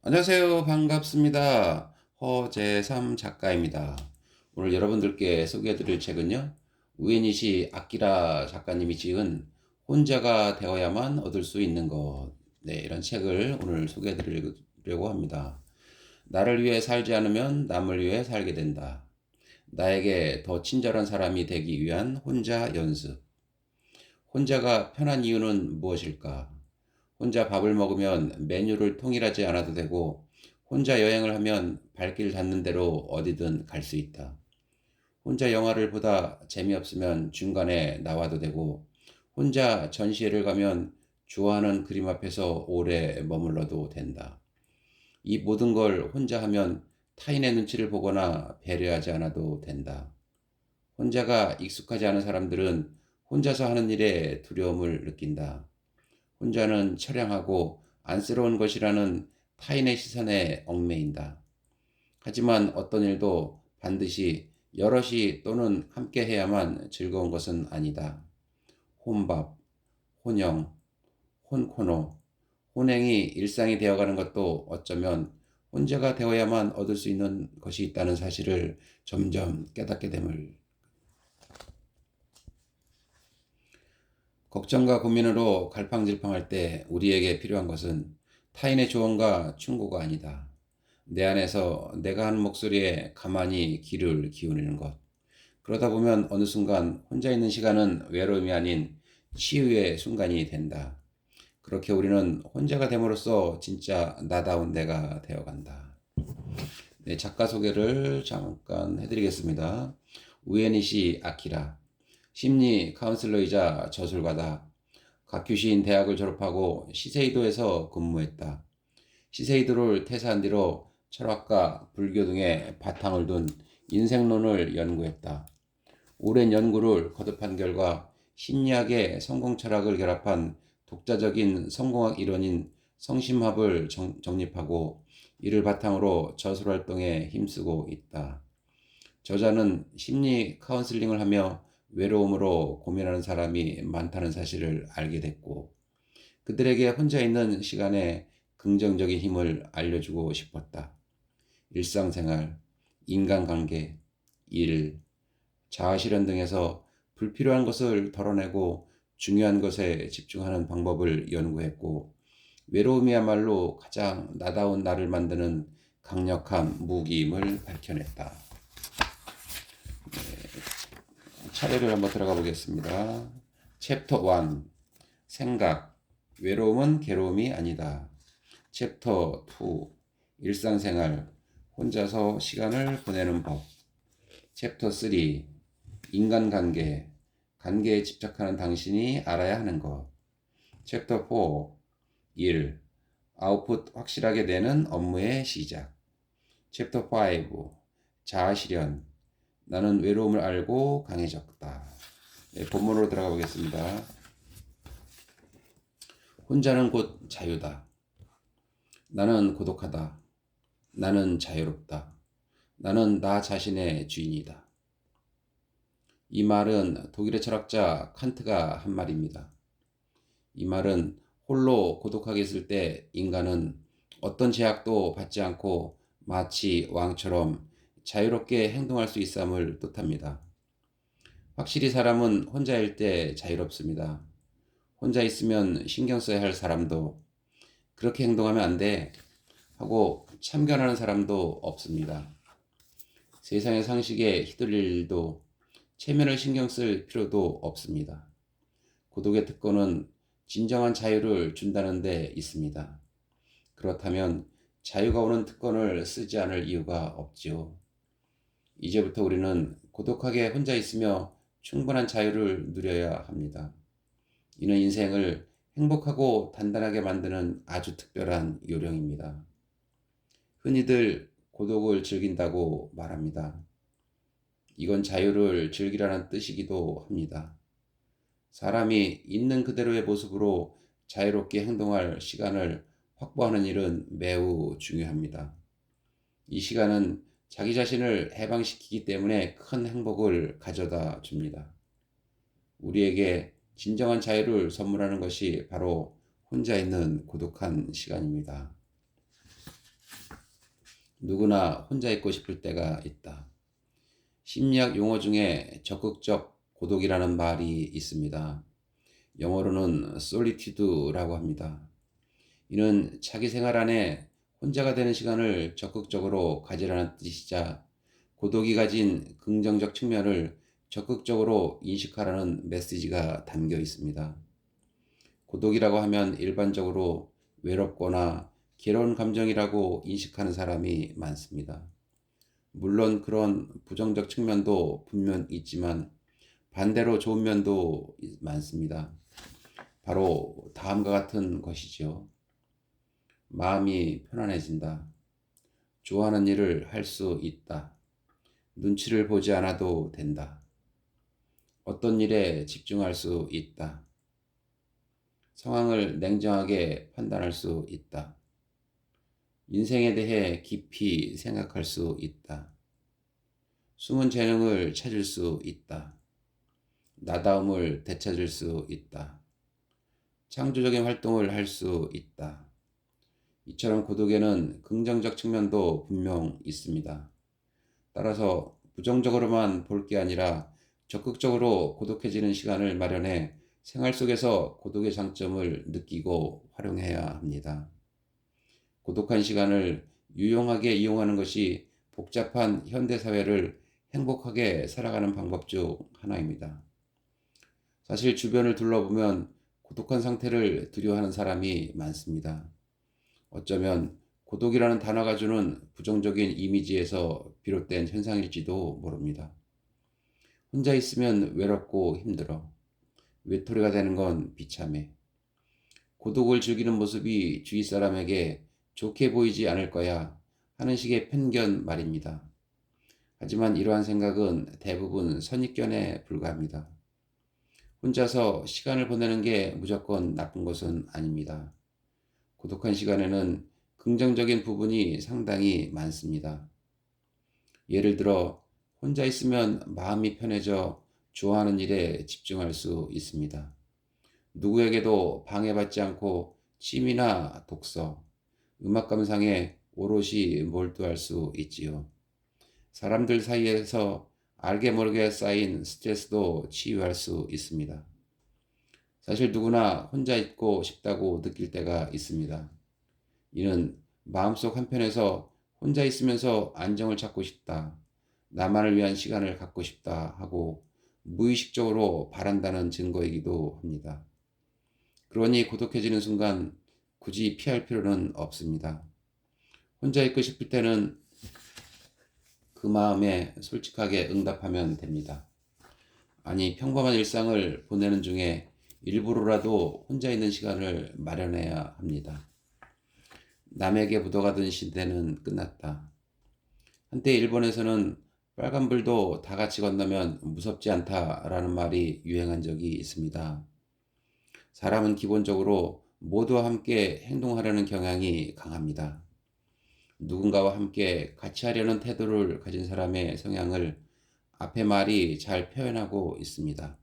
안녕하세요. 반갑습니다. 허재삼 작가입니다. 오늘 여러분들께 소개해드릴 책은요, 우에니시 아키라 작가님이 지은 혼자가 되어야만 얻을 수 있는 것. 네, 이런 책을 오늘 소개해드리려고 합니다. 나를 위해 살지 않으면 남을 위해 살게 된다. 나에게 더 친절한 사람이 되기 위한 혼자 연습. 혼자가 편한 이유는 무엇일까? 혼자 밥을 먹으면 메뉴를 통일하지 않아도 되고, 혼자 여행을 하면 발길 닿는 대로 어디든 갈 수 있다. 혼자 영화를 보다 재미없으면 중간에 나와도 되고, 혼자 전시회를 가면 좋아하는 그림 앞에서 오래 머물러도 된다. 이 모든 걸 혼자 하면 타인의 눈치를 보거나 배려하지 않아도 된다. 혼자가 익숙하지 않은 사람들은 혼자서 하는 일에 두려움을 느낀다. 혼자는 처량하고 안쓰러운 것이라는 타인의 시선에 얽매인다. 하지만 어떤 일도 반드시 여럿이 또는 함께 해야만 즐거운 것은 아니다. 혼밥, 혼영, 혼코노, 혼행이 일상이 되어가는 것도 어쩌면 혼자가 되어야만 얻을 수 있는 것이 있다는 사실을 점점 깨닫게 됨을. 걱정과 고민으로 갈팡질팡할 때 우리에게 필요한 것은 타인의 조언과 충고가 아니다. 내 안에서 내가 하는 목소리에 가만히 귀를 기울이는 것. 그러다 보면 어느 순간 혼자 있는 시간은 외로움이 아닌 치유의 순간이 된다. 그렇게 우리는 혼자가 됨으로써 진짜 나다운 내가 되어간다. 네, 작가 소개를 잠깐 해드리겠습니다. 우에니시 아키라. 심리 카운슬러이자 저술가다. 가큐시인 대학을 졸업하고 시세이도에서 근무했다. 시세이도를 퇴사한 뒤로 철학과 불교 등의 바탕을 둔 인생론을 연구했다. 오랜 연구를 거듭한 결과 심리학의 성공 철학을 결합한 독자적인 성공학 이론인 성심합을 정립하고 이를 바탕으로 저술 활동에 힘쓰고 있다. 저자는 심리 카운슬링을 하며 외로움으로 고민하는 사람이 많다는 사실을 알게 됐고, 그들에게 혼자 있는 시간에 긍정적인 힘을 알려주고 싶었다. 일상생활, 인간관계, 일, 자아실현 등에서 불필요한 것을 덜어내고 중요한 것에 집중하는 방법을 연구했고, 외로움이야말로 가장 나다운 나를 만드는 강력한 무기임을 밝혀냈다. 차례를 한번 들어가 보겠습니다. 챕터 1. 생각. 외로움은 괴로움이 아니다. 챕터 2. 일상생활. 혼자서 시간을 보내는 법. 챕터 3. 인간관계. 관계에 집착하는 당신이 알아야 하는 것. 챕터 4. 일. 아웃풋 확실하게 되는 업무의 시작. 챕터 5. 자아실현. 나는 외로움을 알고 강해졌다. 네, 본문으로 들어가 보겠습니다. 혼자는 곧 자유다. 나는 고독하다. 나는 자유롭다. 나는 나 자신의 주인이다. 이 말은 독일의 철학자 칸트가 한 말입니다. 이 말은 홀로 고독하게 있을 때 인간은 어떤 제약도 받지 않고 마치 왕처럼 자유롭게 행동할 수 있음을 뜻합니다. 확실히 사람은 혼자일 때 자유롭습니다. 혼자 있으면 신경 써야 할 사람도 그렇게 행동하면 안 돼 하고 참견하는 사람도 없습니다. 세상의 상식에 휘둘릴 일도 체면을 신경 쓸 필요도 없습니다. 고독의 특권은 진정한 자유를 준다는 데 있습니다. 그렇다면 자유가 오는 특권을 쓰지 않을 이유가 없지요. 이제부터 우리는 고독하게 혼자 있으며 충분한 자유를 누려야 합니다. 이는 인생을 행복하고 단단하게 만드는 아주 특별한 요령입니다. 흔히들 고독을 즐긴다고 말합니다. 이건 자유를 즐기라는 뜻이기도 합니다. 사람이 있는 그대로의 모습으로 자유롭게 행동할 시간을 확보하는 일은 매우 중요합니다. 이 시간은 자기 자신을 해방시키기 때문에 큰 행복을 가져다 줍니다. 우리에게 진정한 자유를 선물하는 것이 바로 혼자 있는 고독한 시간입니다. 누구나 혼자 있고 싶을 때가 있다. 심리학 용어 중에 적극적 고독이라는 말이 있습니다. 영어로는 solitude라고 합니다. 이는 자기 생활 안에 혼자가 되는 시간을 적극적으로 가지라는 뜻이자 고독이 가진 긍정적 측면을 적극적으로 인식하라는 메시지가 담겨 있습니다. 고독이라고 하면 일반적으로 외롭거나 괴로운 감정이라고 인식하는 사람이 많습니다. 물론 그런 부정적 측면도 분명 있지만 반대로 좋은 면도 많습니다. 바로 다음과 같은 것이죠. 마음이 편안해진다. 좋아하는 일을 할 수 있다. 눈치를 보지 않아도 된다. 어떤 일에 집중할 수 있다. 상황을 냉정하게 판단할 수 있다. 인생에 대해 깊이 생각할 수 있다. 숨은 재능을 찾을 수 있다. 나다움을 되찾을 수 있다. 창조적인 활동을 할 수 있다. 이처럼 고독에는 긍정적 측면도 분명 있습니다. 따라서 부정적으로만 볼 게 아니라 적극적으로 고독해지는 시간을 마련해 생활 속에서 고독의 장점을 느끼고 활용해야 합니다. 고독한 시간을 유용하게 이용하는 것이 복잡한 현대사회를 행복하게 살아가는 방법 중 하나입니다. 사실 주변을 둘러보면 고독한 상태를 두려워하는 사람이 많습니다. 어쩌면 고독이라는 단어가 주는 부정적인 이미지에서 비롯된 현상일지도 모릅니다. 혼자 있으면 외롭고 힘들어. 외톨이가 되는 건 비참해. 고독을 즐기는 모습이 주위 사람에게 좋게 보이지 않을 거야 하는 식의 편견 말입니다. 하지만 이러한 생각은 대부분 선입견에 불과합니다. 혼자서 시간을 보내는 게 무조건 나쁜 것은 아닙니다. 고독한 시간에는 긍정적인 부분이 상당히 많습니다. 예를 들어 혼자 있으면 마음이 편해져 좋아하는 일에 집중할 수 있습니다. 누구에게도 방해받지 않고 취미나 독서, 음악 감상에 오롯이 몰두할 수 있지요. 사람들 사이에서 알게 모르게 쌓인 스트레스도 치유할 수 있습니다. 사실 누구나 혼자 있고 싶다고 느낄 때가 있습니다. 이는 마음속 한편에서 혼자 있으면서 안정을 찾고 싶다, 나만을 위한 시간을 갖고 싶다 하고 무의식적으로 바란다는 증거이기도 합니다. 그러니 고독해지는 순간 굳이 피할 필요는 없습니다. 혼자 있고 싶을 때는 그 마음에 솔직하게 응답하면 됩니다. 아니, 평범한 일상을 보내는 중에 일부러라도 혼자 있는 시간을 마련해야 합니다. 남에게 묻어가던 시대는 끝났다. 한때 일본에서는 빨간불도 다 같이 건너면 무섭지 않다라는 말이 유행한 적이 있습니다. 사람은 기본적으로 모두와 함께 행동하려는 경향이 강합니다. 누군가와 함께 같이 하려는 태도를 가진 사람의 성향을 앞의 말이 잘 표현하고 있습니다.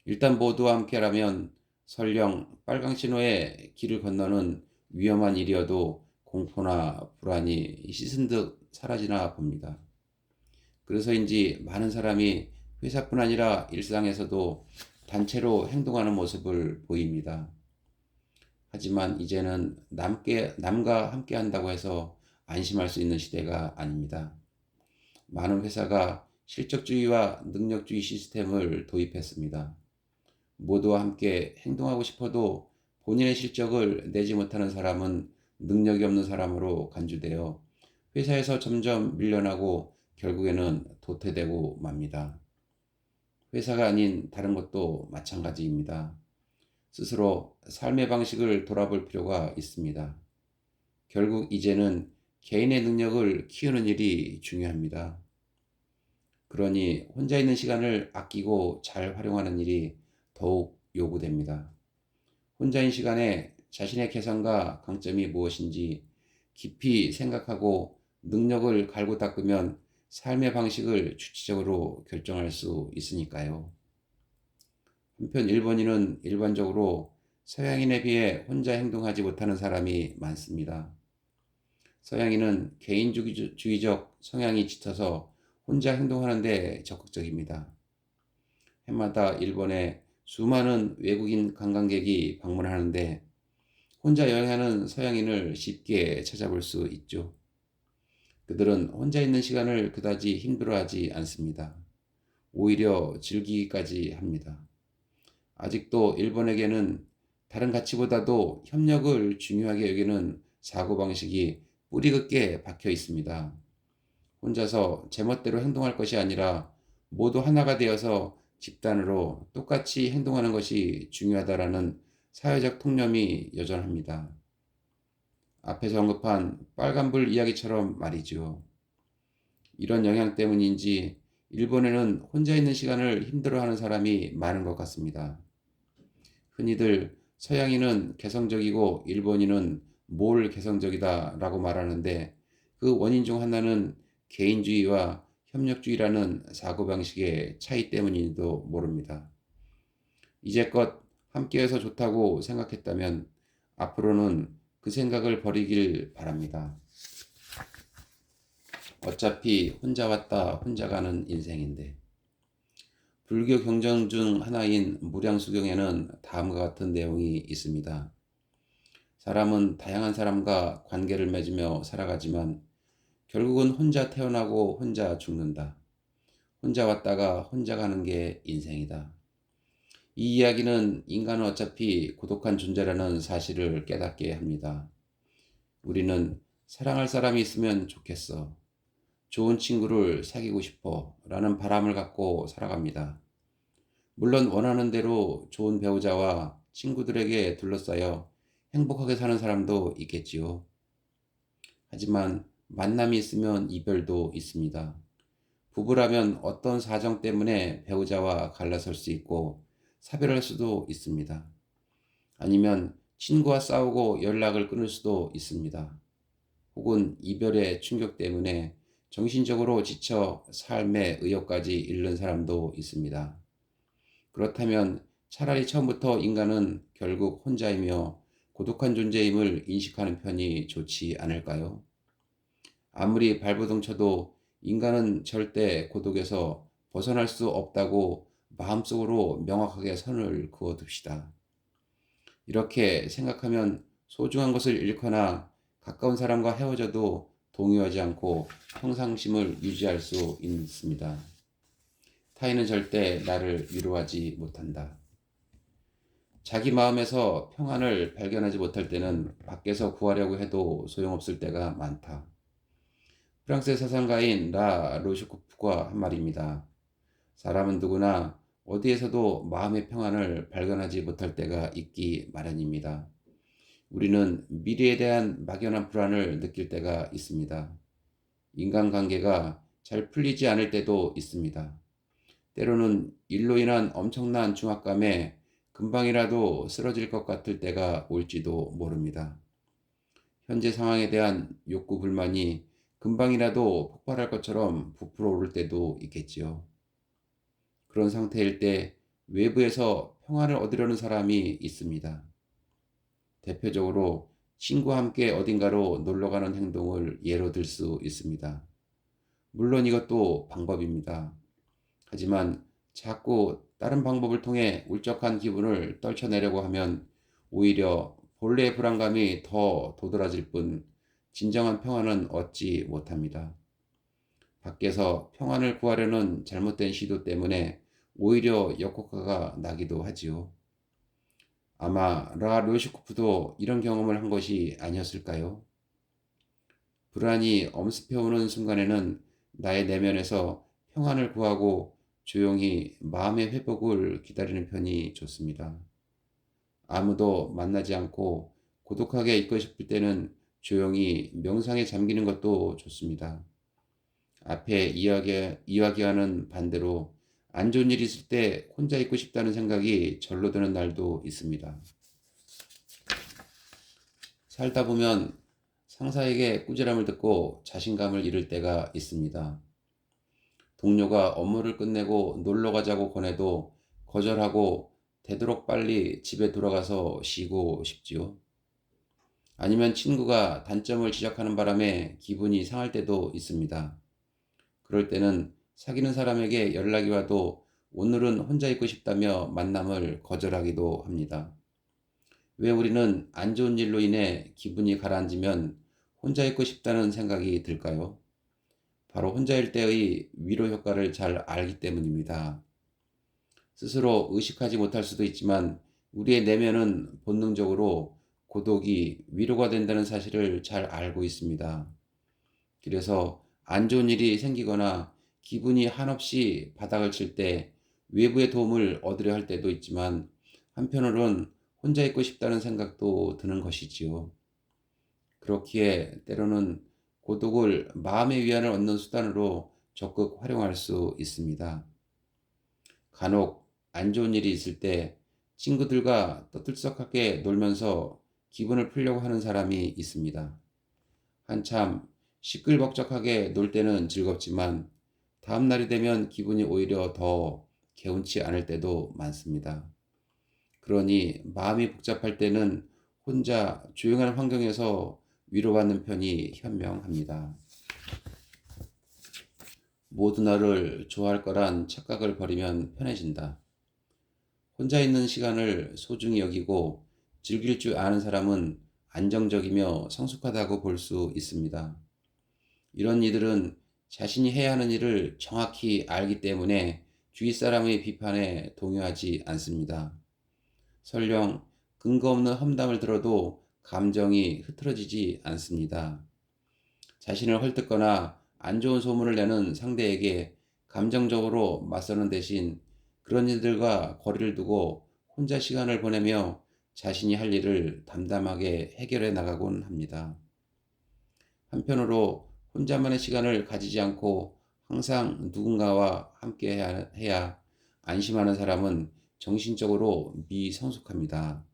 일단 모두와 함께라면 설령 빨강 신호에 길을 건너는 위험한 일이어도 공포나 불안이 씻은 듯 사라지나 봅니다. 그래서인지 많은 사람이 회사뿐 아니라 일상에서도 단체로 행동하는 모습을 보입니다. 하지만 이제는 남과 함께 한다고 해서 안심할 수 있는 시대가 아닙니다. 많은 회사가 실적주의와 능력주의 시스템을 도입했습니다. 모두와 함께 행동하고 싶어도 본인의 실적을 내지 못하는 사람은 능력이 없는 사람으로 간주되어 회사에서 점점 밀려나고 결국에는 도태되고 맙니다. 회사가 아닌 다른 것도 마찬가지입니다. 스스로 삶의 방식을 돌아볼 필요가 있습니다. 결국 이제는 개인의 능력을 키우는 일이 중요합니다. 그러니 혼자 있는 시간을 아끼고 잘 활용하는 일이 더욱 요구됩니다. 혼자인 시간에 자신의 개성과 강점이 무엇인지 깊이 생각하고 능력을 갈고 닦으면 삶의 방식을 주체적으로 결정할 수 있으니까요. 한편 일본인은 일반적으로 서양인에 비해 혼자 행동하지 못하는 사람이 많습니다. 서양인은 개인주의적 성향이 짙어서 혼자 행동하는 데 적극적입니다. 해마다 일본에 수많은 외국인 관광객이 방문하는데 혼자 여행하는 서양인을 쉽게 찾아볼 수 있죠. 그들은 혼자 있는 시간을 그다지 힘들어하지 않습니다. 오히려 즐기기까지 합니다. 아직도 일본에게는 다른 가치보다도 협력을 중요하게 여기는 사고방식이 뿌리 깊게 박혀 있습니다. 혼자서 제멋대로 행동할 것이 아니라 모두 하나가 되어서 집단으로 똑같이 행동하는 것이 중요하다라는 사회적 통념이 여전합니다. 앞에서 언급한 빨간불 이야기처럼 말이죠. 이런 영향 때문인지 일본에는 혼자 있는 시간을 힘들어하는 사람이 많은 것 같습니다. 흔히들 서양인은 개성적이고 일본인은 뭘 개성적이다 라고 말하는데 그 원인 중 하나는 개인주의와 협력주의라는 사고방식의 차이 때문인지도 모릅니다. 이제껏 함께해서 좋다고 생각했다면 앞으로는 그 생각을 버리길 바랍니다. 어차피 혼자 왔다 혼자 가는 인생인데. 불교 경전 중 하나인 무량수경에는 다음과 같은 내용이 있습니다. 사람은 다양한 사람과 관계를 맺으며 살아가지만 결국은 혼자 태어나고 혼자 죽는다. 혼자 왔다가 혼자 가는 게 인생이다. 이 이야기는 인간은 어차피 고독한 존재라는 사실을 깨닫게 합니다. 우리는 사랑할 사람이 있으면 좋겠어. 좋은 친구를 사귀고 싶어. 라는 바람을 갖고 살아갑니다. 물론 원하는 대로 좋은 배우자와 친구들에게 둘러싸여 행복하게 사는 사람도 있겠지요. 하지만 만남이 있으면 이별도 있습니다. 부부라면 어떤 사정 때문에 배우자와 갈라설 수 있고 사별할 수도 있습니다. 아니면 친구와 싸우고 연락을 끊을 수도 있습니다. 혹은 이별의 충격 때문에 정신적으로 지쳐 삶의 의욕까지 잃는 사람도 있습니다. 그렇다면 차라리 처음부터 인간은 결국 혼자이며 고독한 존재임을 인식하는 편이 좋지 않을까요? 아무리 발버둥 쳐도 인간은 절대 고독에서 벗어날 수 없다고 마음속으로 명확하게 선을 그어둡시다. 이렇게 생각하면 소중한 것을 잃거나 가까운 사람과 헤어져도 동요하지 않고 평상심을 유지할 수 있습니다. 타인은 절대 나를 위로하지 못한다. 자기 마음에서 평안을 발견하지 못할 때는 밖에서 구하려고 해도 소용없을 때가 많다. 프랑스의 사상가인 라 로슈코프가 한 말입니다. 사람은 누구나 어디에서도 마음의 평안을 발견하지 못할 때가 있기 마련입니다. 우리는 미래에 대한 막연한 불안을 느낄 때가 있습니다. 인간관계가 잘 풀리지 않을 때도 있습니다. 때로는 일로 인한 엄청난 중압감에 금방이라도 쓰러질 것 같을 때가 올지도 모릅니다. 현재 상황에 대한 욕구 불만이 금방이라도 폭발할 것처럼 부풀어 오를 때도 있겠지요. 그런 상태일 때 외부에서 평안을 얻으려는 사람이 있습니다. 대표적으로 친구와 함께 어딘가로 놀러가는 행동을 예로 들 수 있습니다. 물론 이것도 방법입니다. 하지만 자꾸 다른 방법을 통해 울적한 기분을 떨쳐내려고 하면 오히려 본래의 불안감이 더 도드라질 뿐 진정한 평안은 얻지 못합니다. 밖에서 평안을 구하려는 잘못된 시도 때문에 오히려 역효과가 나기도 하지요. 아마 라 료시코프도 이런 경험을 한 것이 아니었을까요? 불안이 엄습해오는 순간에는 나의 내면에서 평안을 구하고 조용히 마음의 회복을 기다리는 편이 좋습니다. 아무도 만나지 않고 고독하게 있고 싶을 때는 조용히 명상에 잠기는 것도 좋습니다. 앞에 이야기하는 반대로 안 좋은 일이 있을 때 혼자 있고 싶다는 생각이 절로 드는 날도 있습니다. 살다 보면 상사에게 꾸지람을 듣고 자신감을 잃을 때가 있습니다. 동료가 업무를 끝내고 놀러 가자고 권해도 거절하고 되도록 빨리 집에 돌아가서 쉬고 싶지요. 아니면 친구가 단점을 지적하는 바람에 기분이 상할 때도 있습니다. 그럴 때는 사귀는 사람에게 연락이 와도 오늘은 혼자 있고 싶다며 만남을 거절하기도 합니다. 왜 우리는 안 좋은 일로 인해 기분이 가라앉으면 혼자 있고 싶다는 생각이 들까요? 바로 혼자일 때의 위로 효과를 잘 알기 때문입니다. 스스로 의식하지 못할 수도 있지만 우리의 내면은 본능적으로 고독이 위로가 된다는 사실을 잘 알고 있습니다. 그래서 안 좋은 일이 생기거나 기분이 한없이 바닥을 칠 때 외부의 도움을 얻으려 할 때도 있지만 한편으론 혼자 있고 싶다는 생각도 드는 것이지요. 그렇기에 때로는 고독을 마음의 위안을 얻는 수단으로 적극 활용할 수 있습니다. 간혹 안 좋은 일이 있을 때 친구들과 떠들썩하게 놀면서 기분을 풀려고 하는 사람이 있습니다. 한참 시끌벅적하게 놀 때는 즐겁지만 다음 날이 되면 기분이 오히려 더 개운치 않을 때도 많습니다. 그러니 마음이 복잡할 때는 혼자 조용한 환경에서 위로받는 편이 현명합니다. 모두 나를 좋아할 거란 착각을 버리면 편해진다. 혼자 있는 시간을 소중히 여기고 즐길 줄 아는 사람은 안정적이며 성숙하다고 볼 수 있습니다. 이런 이들은 자신이 해야 하는 일을 정확히 알기 때문에 주위 사람의 비판에 동요하지 않습니다. 설령 근거 없는 험담을 들어도 감정이 흐트러지지 않습니다. 자신을 헐뜯거나 안 좋은 소문을 내는 상대에게 감정적으로 맞서는 대신 그런 이들과 거리를 두고 혼자 시간을 보내며 자신이 할 일을 담담하게 해결해 나가곤 합니다. 한편으로 혼자만의 시간을 가지지 않고 항상 누군가와 함께 해야 안심하는 사람은 정신적으로 미성숙합니다.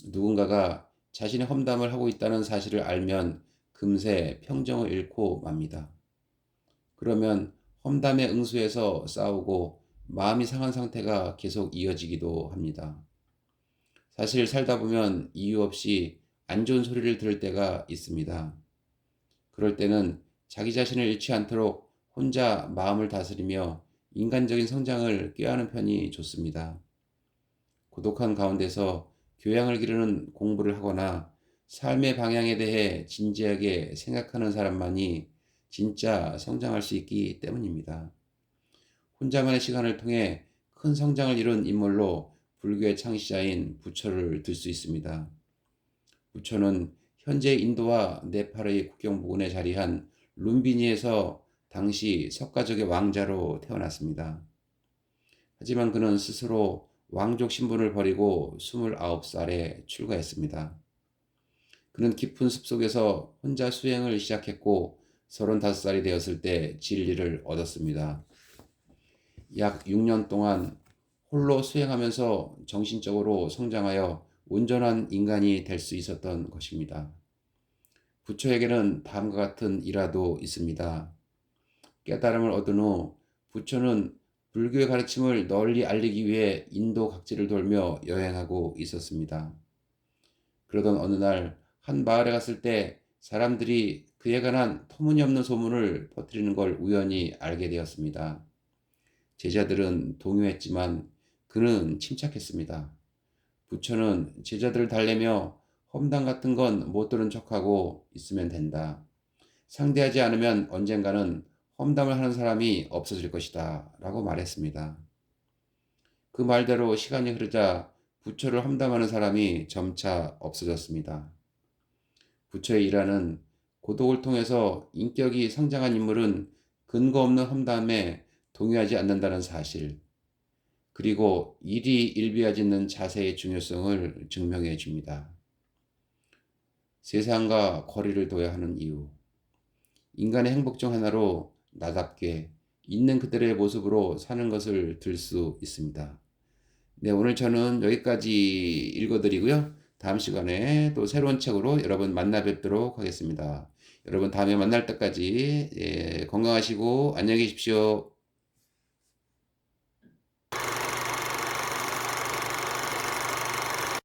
누군가가 자신의 험담을 하고 있다는 사실을 알면 금세 평정을 잃고 맙니다. 그러면 험담에 응수해서 싸우고 마음이 상한 상태가 계속 이어지기도 합니다. 사실 살다 보면 이유 없이 안 좋은 소리를 들을 때가 있습니다. 그럴 때는 자기 자신을 잃지 않도록 혼자 마음을 다스리며 인간적인 성장을 꾀하는 편이 좋습니다. 고독한 가운데서 교양을 기르는 공부를 하거나 삶의 방향에 대해 진지하게 생각하는 사람만이 진짜 성장할 수 있기 때문입니다. 혼자만의 시간을 통해 큰 성장을 이룬 인물로 불교의 창시자인 부처를 들 수 있습니다. 부처는 현재 인도와 네팔의 국경 부근에 자리한 룸비니에서 당시 석가족의 왕자로 태어났습니다. 하지만 그는 스스로 왕족 신분을 버리고 29살에 출가했습니다. 그는 깊은 숲속에서 혼자 수행을 시작했고 35살이 되었을 때 진리를 얻었습니다. 약 6년 동안 홀로 수행하면서 정신적으로 성장하여 온전한 인간이 될 수 있었던 것입니다. 부처에게는 다음과 같은 일화도 있습니다. 깨달음을 얻은 후 부처는 불교의 가르침을 널리 알리기 위해 인도 각지를 돌며 여행하고 있었습니다. 그러던 어느 날 한 마을에 갔을 때 사람들이 그에 관한 터무니없는 소문을 퍼뜨리는 걸 우연히 알게 되었습니다. 제자들은 동요했지만 그는 침착했습니다. 부처는 제자들을 달래며 험담 같은 건 못 들은 척하고 있으면 된다. 상대하지 않으면 언젠가는 험담을 하는 사람이 없어질 것이다. 라고 말했습니다. 그 말대로 시간이 흐르자 부처를 험담하는 사람이 점차 없어졌습니다. 부처의 일화는 고독을 통해서 인격이 성장한 인물은 근거 없는 험담에 동요하지 않는다는 사실, 그리고 일이 일비하짓는 자세의 중요성을 증명해 줍니다. 세상과 거리를 둬야 하는 이유. 인간의 행복 중 하나로 나답게 있는 그대로의 모습으로 사는 것을 들 수 있습니다. 네, 오늘 저는 여기까지 읽어드리고요. 다음 시간에 또 새로운 책으로 여러분 만나 뵙도록 하겠습니다. 여러분 다음에 만날 때까지 건강하시고 안녕히 계십시오.